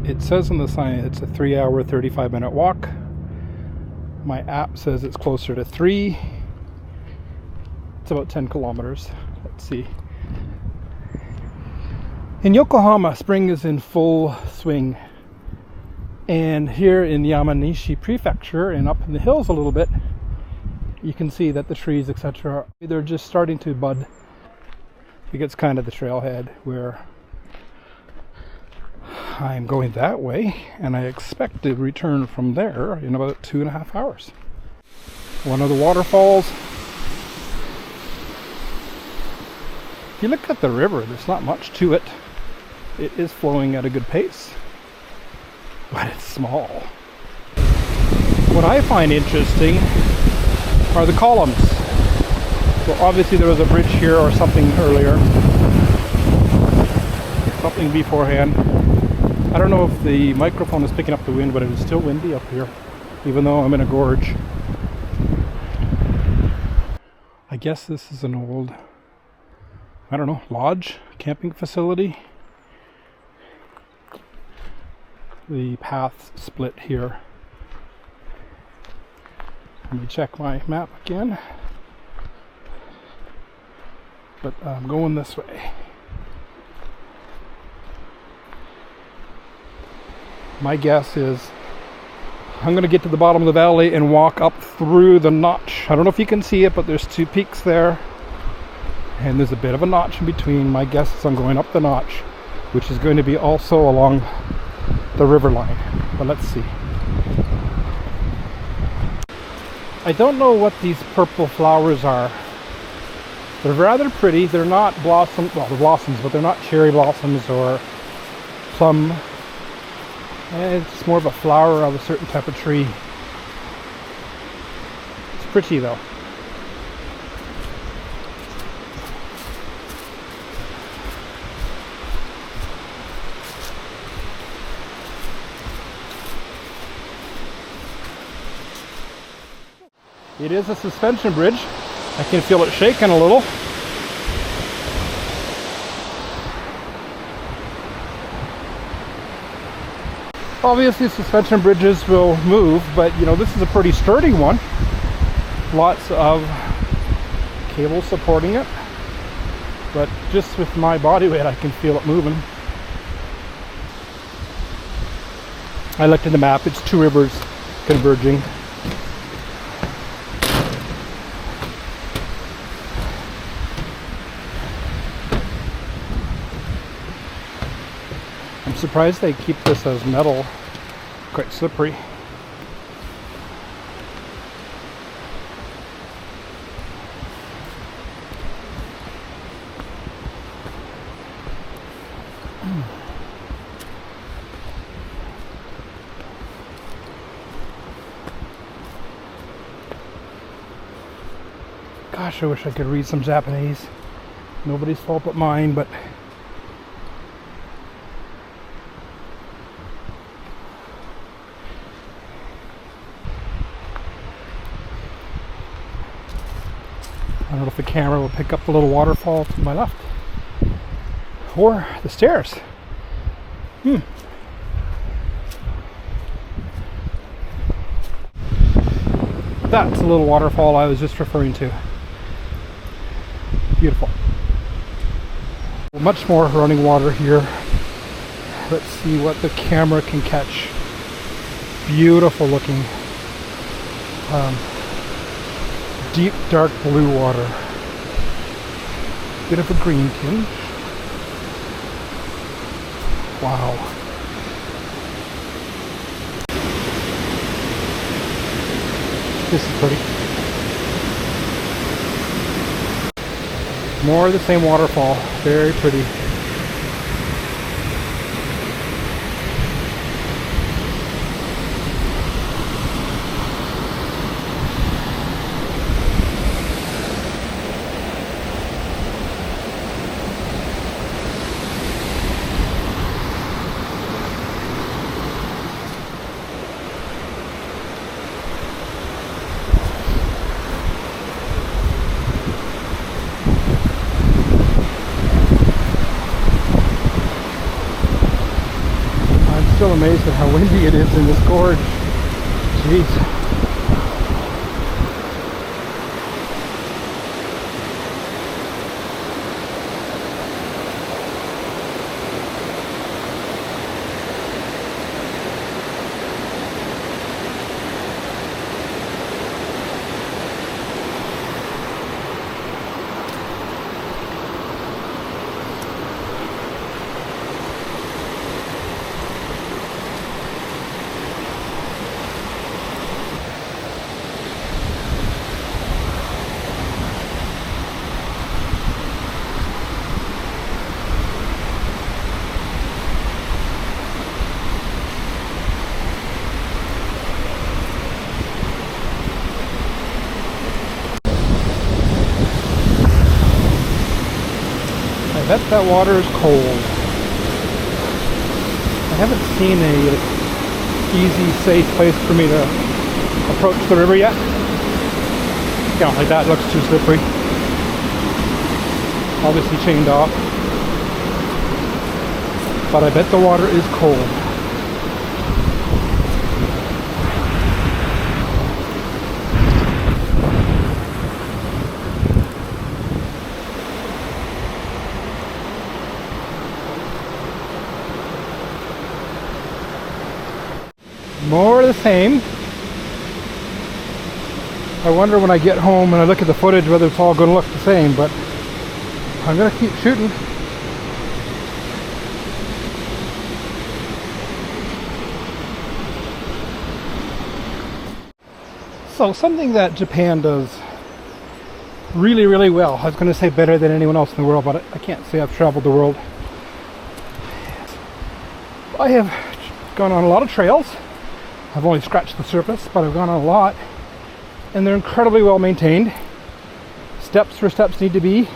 It says on the sign it's a 3-hour, 35-minute walk. My app says it's closer to 3. It's about 10 kilometers. Let's see. In Yokohama, spring is in full swing. And here in Yamanishi prefecture and up in the hills a little bit, you can see that the trees, etc., they're just starting to bud. I think it's kind of the trailhead where I'm going that way, and I expect to return from there in about 2.5 hours. One of the waterfalls. If you look at the river, there's not much to it. It is flowing at a good pace, but it's small. What I find interesting are the columns. So obviously there was a bridge here or something earlier. Something beforehand. I don't know if the microphone is picking up the wind, but it is still windy up here, even though I'm in a gorge. I guess this is an old, I don't know, lodge, camping facility. The paths split here. Let me check my map again. But I'm going this way. My guess is I'm going to get to the bottom of the valley and walk up through the notch. I don't know if you can see it, but there's 2 peaks there. And there's a bit of a notch in between. My guess is I'm going up the notch, which is going to be also along the river line. But let's see. I don't know what these purple flowers are. They're rather pretty. They're not blossom, well, they're blossoms, but they're not cherry blossoms or plum. It's more of a flower of a certain type of tree. It's pretty though. It is a suspension bridge. I can feel it shaking a little. Obviously suspension bridges will move, but you know, this is a pretty sturdy one. Lots of cables supporting it. But just with my body weight, I can feel it moving. I looked at the map, it's 2 rivers converging. I'm surprised they keep this as metal, quite slippery. Gosh, I wish I could read some Japanese. Nobody's fault but mine, but I don't know if the camera will pick up the little waterfall to my left or the stairs. That's a little waterfall I was just referring to. Beautiful. Much more running water here. Let's see what the camera can catch. Beautiful looking. Deep dark blue water. Bit of a green tinge. Wow. This is pretty. More of the same waterfall. Very pretty. amazed at how windy it is in this gorge. Jeez. I bet that water is cold. I haven't seen a easy, safe place for me to approach the river yet. Yeah, like that looks too slippery. Obviously chained off. But I bet the water is cold. More of the same. I wonder when I get home and I look at the footage whether it's all going to look the same, but I'm going to keep shooting. So something that Japan does really, really well, I was going to say better than anyone else in the world, but I can't say I've traveled the world. I have gone on a lot of trails. I've only scratched the surface, but I've gone on a lot, and they're incredibly well maintained. Steps where steps need to be,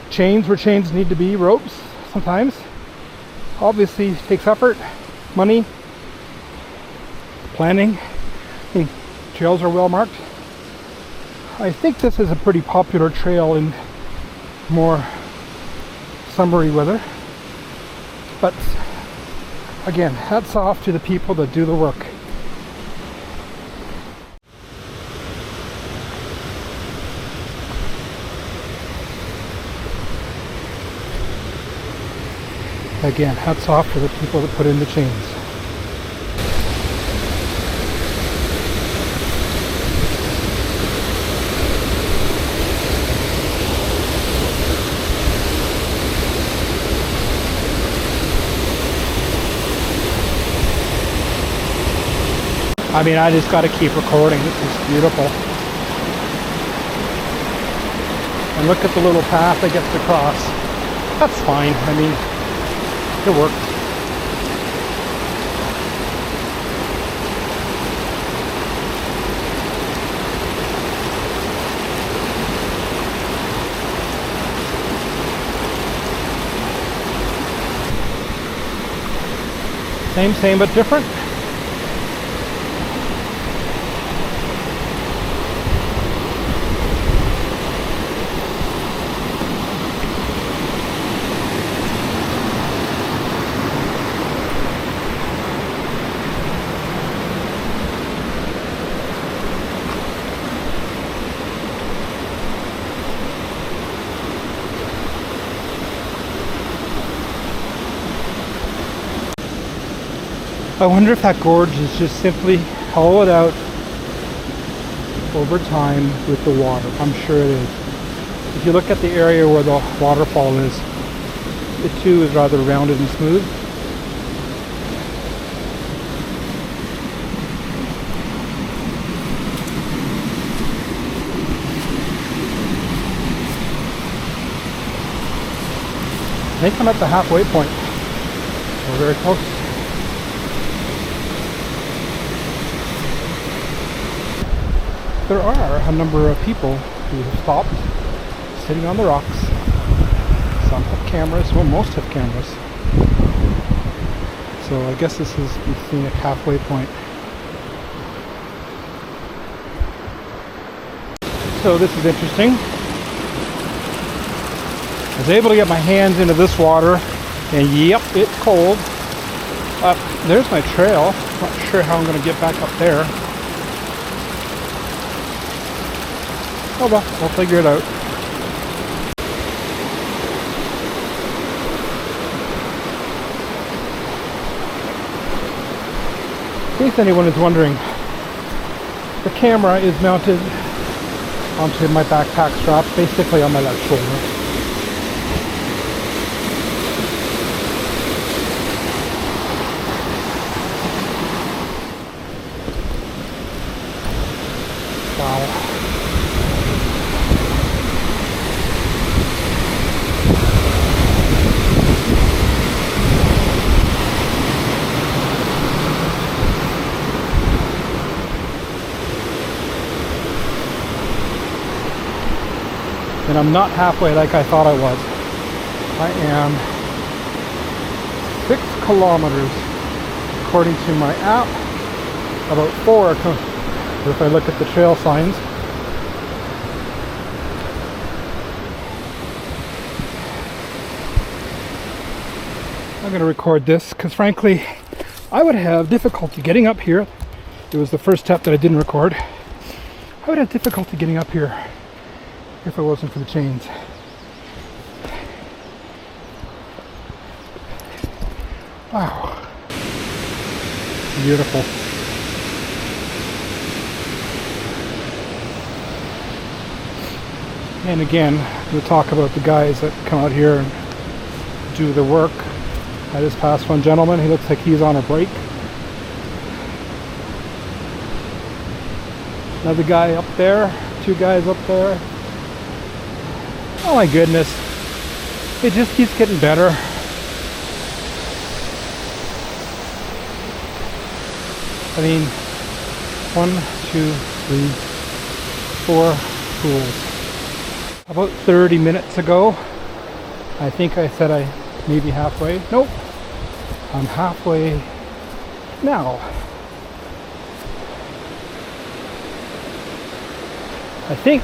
chains where chains need to be, ropes sometimes. Obviously it takes effort, money, planning. Trails are well marked. I think this is a pretty popular trail in more summery weather, but again, hats off to the people that do the work. Again, hats off to the people that put in the chains. I mean, I just got to keep recording. This is beautiful. And look at the little path that gets across. That's fine. I mean, it works. Same but different. I wonder if that gorge is just simply hollowed out over time with the water. I'm sure it is. If you look at the area where the waterfall is, it too is rather rounded and smooth. I think I'm at the halfway point. We're very close. There are a number of people who have stopped, sitting on the rocks. Some have cameras, well, most have cameras. So I guess this is the scenic halfway point. So this is interesting. I was able to get my hands into this water, and yep, it's cold. There's my trail. Not sure how I'm going to get back up there. Oh well, I'll figure it out. In case anyone is wondering, the camera is mounted onto my backpack strap, basically on my left shoulder. Wow. And I'm not halfway like I thought I was. I am 6 kilometers according to my app, about 4 if I look at the trail signs. I'm going to record this because frankly I would have difficulty getting up here. It was the first step that I didn't record. I would have difficulty getting up here if it wasn't for the chains. Wow. Beautiful. And again, we'll talk about the guys that come out here and do the work. I just passed one gentleman. He looks like he's on a break. Another guy up there. 2 guys up there. Oh my goodness. It just keeps getting better. I mean, 1, 2, 3, 4 pools. About 30 minutes ago, I think I said I may be halfway. Nope. I'm halfway now. I think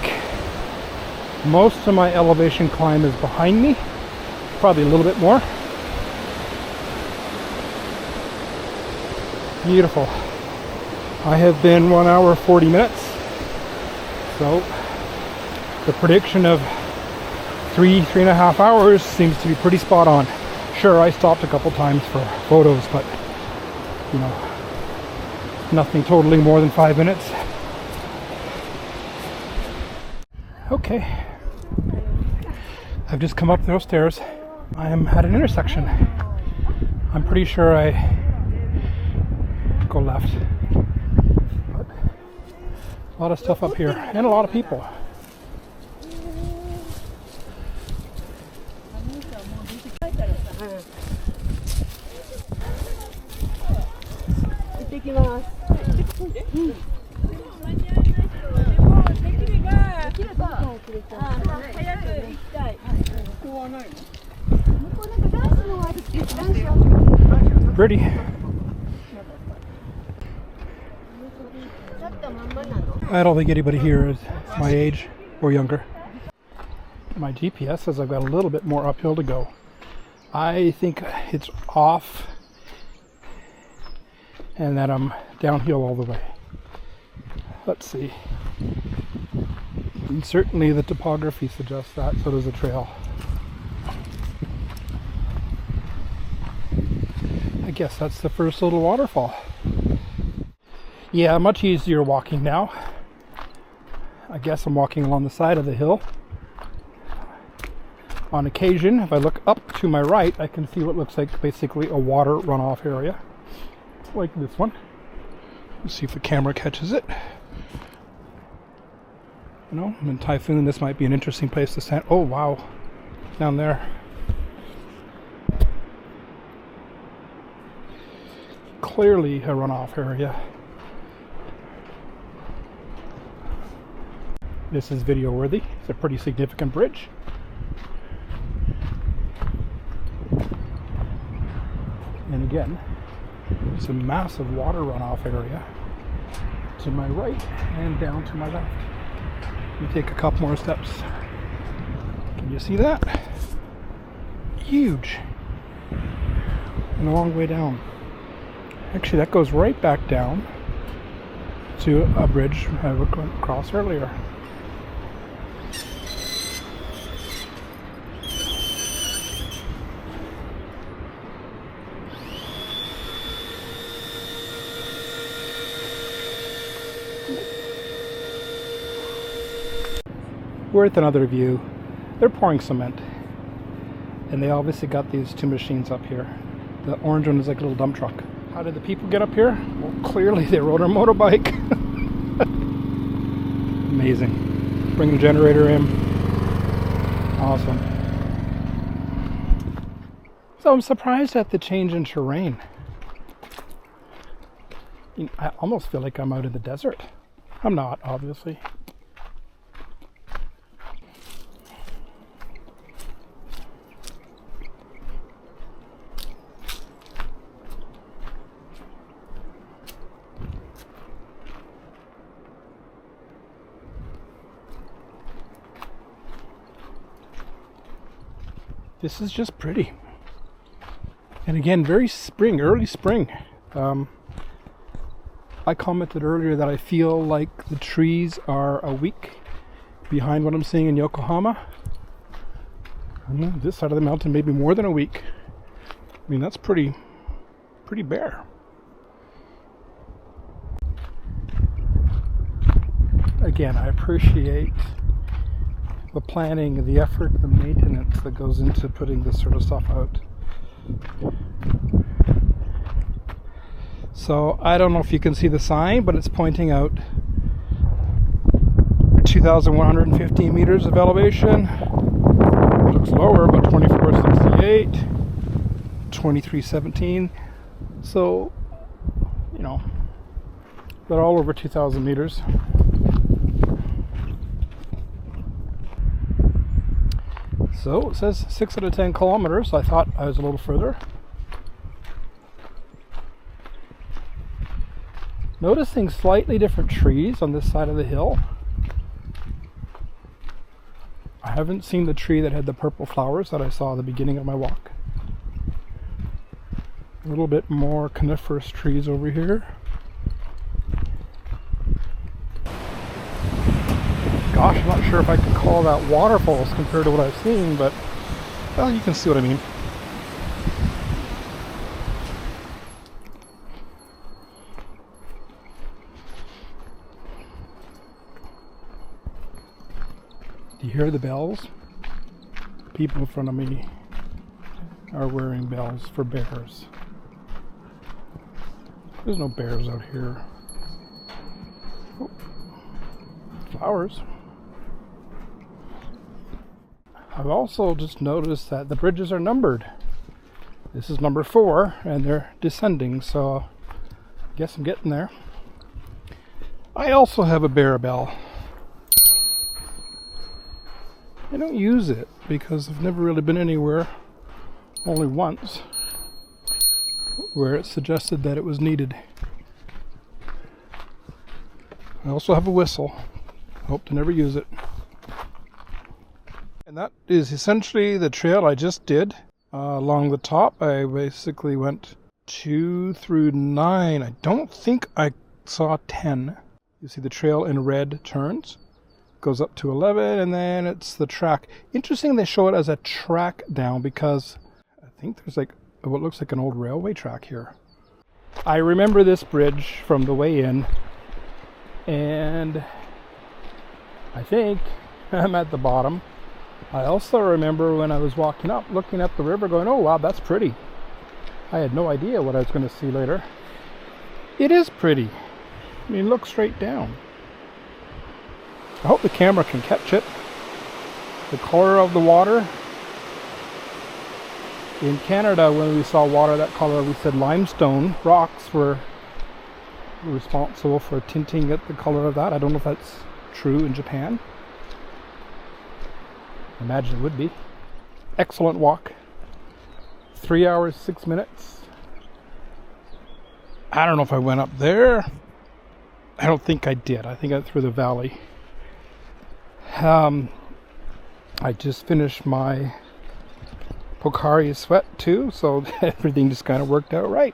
most of my elevation climb is behind me. Probably a little bit more. Beautiful. I have been 1 hour 40 minutes. So the prediction of 3.5 hours seems to be pretty spot on. Sure, I stopped a couple times for photos, but you know, nothing totaling more than 5 minutes. Okay, I've just come up those stairs. I am at an intersection. I'm pretty sure I go left. But a lot of stuff up here and a lot of people. Pretty. I don't think anybody here is my age or younger. My GPS says I've got a little bit more uphill to go. I think it's off and that I'm downhill all the way. Let's see. And certainly the topography suggests that, so does the trail. I guess that's the first little waterfall. Yeah, much easier walking now. I guess I'm walking along the side of the hill. On occasion, if I look up to my right, I can see what looks like basically a water runoff area. Like this one. Let's see if the camera catches it. You know, in Typhoon, this might be an interesting place to stand. Oh, wow. Down there. Clearly a runoff area. This is video worthy. It's a pretty significant bridge. And again, it's a massive water runoff area to my right and down to my left. Let me take a couple more steps. Can you see that? Huge. And a long way down. Actually, that goes right back down to a bridge I went across earlier. We're at another view. They're pouring cement. And they obviously got these two machines up here. The orange one is like a little dump truck. How did the people get up here? Well, clearly they rode a motorbike. Amazing. Bring the generator in. Awesome. So I'm surprised at the change in terrain. I almost feel like I'm out in the desert. I'm not, obviously. This is just pretty. And again, very spring, early spring. I commented earlier that I feel like the trees are a week behind what I'm seeing in Yokohama. And this side of the mountain, maybe more than a week. I mean, that's pretty bare. Again, I appreciate the planning, the effort, the maintenance that goes into putting this sort of stuff out. So I don't know if you can see the sign, but it's pointing out 2,115 meters of elevation. It looks lower, but 2468, 2317. So, you know, they're all over 2,000 meters. So it says 6 out of 10 kilometers. I thought I was a little further. Noticing slightly different trees on this side of the hill. I haven't seen the tree that had the purple flowers that I saw at the beginning of my walk. A little bit more coniferous trees over here. Gosh, I'm not sure if I could call that waterfalls compared to what I've seen, but, well, you can see what I mean. Do you hear the bells? People in front of me are wearing bells for bears. There's no bears out here. Oh. Flowers. I've also just noticed that the bridges are numbered. This is number 4 and they're descending, so I guess I'm getting there. I also have a bear bell. I don't use it because I've never really been anywhere, only once, where it suggested that it was needed. I also have a whistle. Hope to never use it. And that is essentially the trail I just did. Along the top, I basically went 2 through 9. I don't think I saw 10. You see the trail in red turns. Goes up to 11, and then it's the track. Interesting they show it as a track down because I think there's like what looks like an old railway track here. I remember this bridge from the way in, and I think I'm at the bottom. I also remember when I was walking up, looking at the river going, oh wow, that's pretty. I had no idea what I was going to see later. It is pretty. I mean, look straight down. I hope the camera can catch it. The color of the water. In Canada, when we saw water that color, we said limestone rocks were responsible for tinting it the color of that. I don't know if that's true in Japan. I imagine it would be. Excellent walk. 3 hours, 6 minutes. I don't know if I went up there. I don't think I did. I think I went through the valley. I just finished my Pocari sweat too, so everything just kind of worked out right.